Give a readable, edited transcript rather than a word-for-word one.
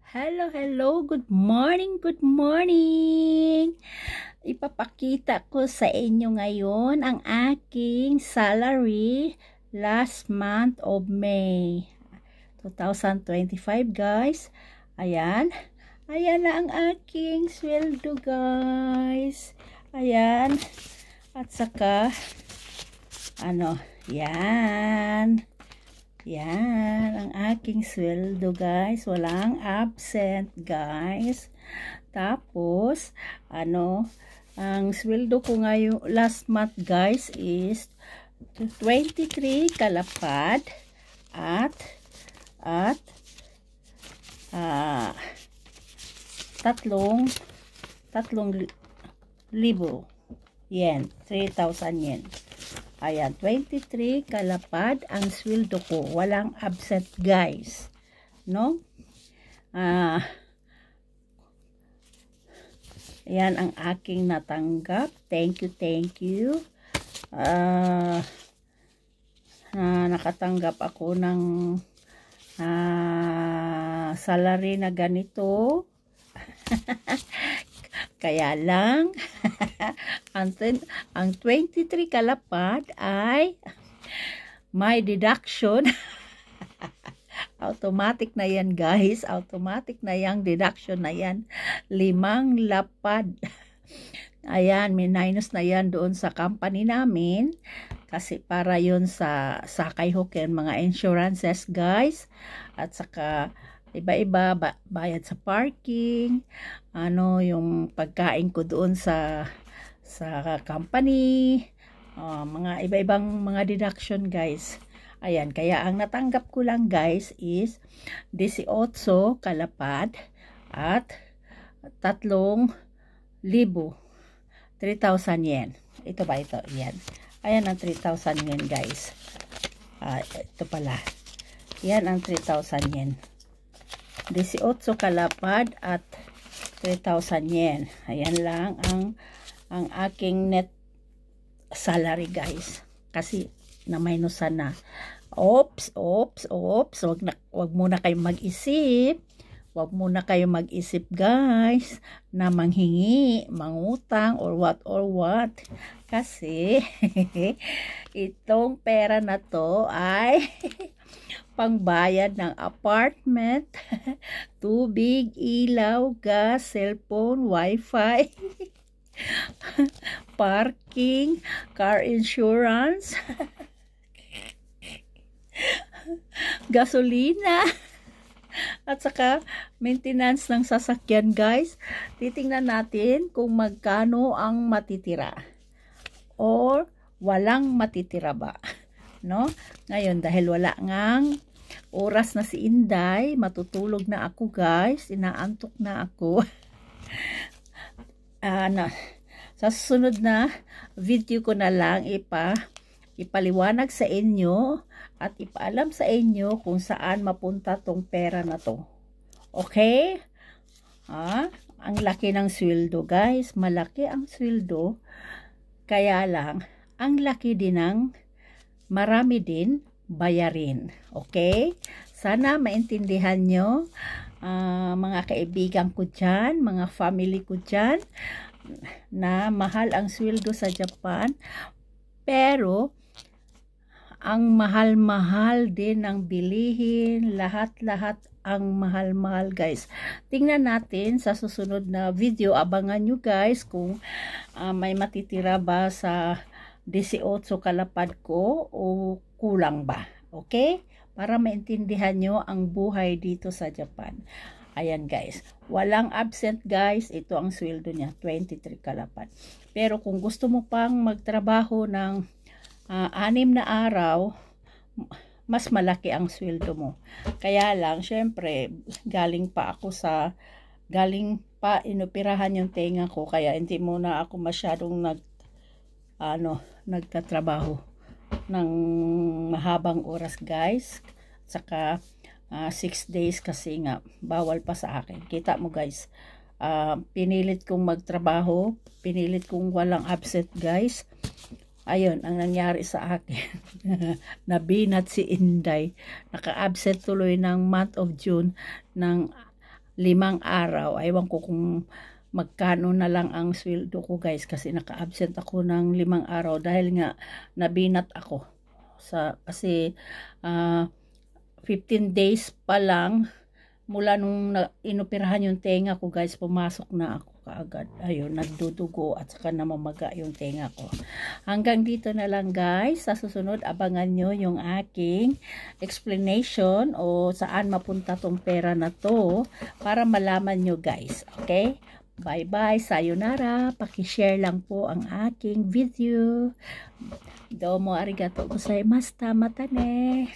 Hello, hello. Good morning, good morning. Ipapakita ko sa inyo ngayon ang aking salary last month of May 2025, guys. Ayan. Ayan na ang aking sweldo, guys. Ayan. At saka, yan. Yan, ang aking sweldo, guys. Walang absent, guys. Tapos, ang sweldo ko ngayon last month, guys, is 23 kalapad at tatlong libo yen, 3,000 yen. Ayan, 23 kalapad ang sweldo ko. Walang absent, guys. No? Ayan ang aking natanggap. Thank you, thank you. Nakatanggap ako ng salary na ganito. Kaya lang, ang 23 kalapad ay may deduction. Automatic na yan, guys. Automatic na yung deduction na yan. 5 lapad. Ayan, may minus na yan doon sa company namin. Kasi para yun sa Sakay Hoken, mga insurances, guys. At saka iba-iba, bayad sa parking, yung pagkain ko doon sa company, mga iba-ibang mga deduction, guys. Ayan, kaya ang natanggap ko lang, guys, is 18 kalapad at 3,000, 3,000 yen. Ito ba ito? Yan. Ayan ang 3,000 yen, guys. Ito pala. Yan ang 3,000 yen. 18 kalapad at 3,000 yen. Ayan lang ang aking net salary, guys. Kasi na-minusan na. Oops. Wag muna kayong mag-isip. Wag muna kayong mag-isip, guys, na manghingi, mangutang, or what. Kasi, itong pera na to ay pangbayad ng apartment, tubig, ilaw, gas, cellphone, wifi, parking, car insurance, gasolina, at saka maintenance ng sasakyan, guys. Titingnan natin kung magkano ang matitira or walang matitira ba. No? Ngayon, dahil wala ngang oras na si Inday, matutulog na ako, guys. Inaantok na ako. Sa susunod na video ko na lang ipaliwanag sa inyo at ipaalam sa inyo kung saan mapunta tong pera na to. Okay? Ang laki ng sweldo, guys. Malaki ang sweldo. Kaya lang, ang laki din ng marami din bayarin. Okay? Sana maintindihan nyo, mga kaibigan ko dyan, mga family ko dyan, na mahal ang sweldo sa Japan. Pero, ang mahal-mahal din ng bilihin, lahat-lahat ang mahal-mahal, guys. Tingnan natin sa susunod na video. Abangan nyo, guys, kung may matitira ba sa 18 kalapad ko o kulang ba. Okay? Para maintindihan nyo ang buhay dito sa Japan. Ayan, guys. Walang absent, guys. Ito ang sweldo niya, 23 kalapad. Pero kung gusto mo pang magtrabaho ng 6 na araw, mas malaki ang sweldo mo. Kaya lang, syempre, galing pa inoperahan yung tenga ko, kaya hindi muna ako masyadong nagtatrabaho ng mahabang oras, guys. Saka 6 days kasi nga bawal pa sa akin. Kita mo, guys, pinilit kong magtrabaho, pinilit kong walang absent, guys. Ayun, ang nangyari sa akin. Nabinat si Inday. Naka-absent tuloy ng month of June ng 5 araw. Aywan ko kung magkano na lang ang sweldo ko guys, kasi naka-absent ako ng 5 araw dahil nga nabinat ako. Kasi 15 days pa lang mula nung inoperahan yung tenga ko guys, pumasok na ako kaagad. Ayun, nagdudugo at saka namamaga yung tenga ko. Hanggang dito na lang guys. Sa susunod, abangan nyo yung aking explanation o saan mapunta tong pera na to para malaman nyo guys. Okay? Bye-bye. Sayonara. Pakishare lang po ang aking video. Domo arigato gozaimashita. Mata ne.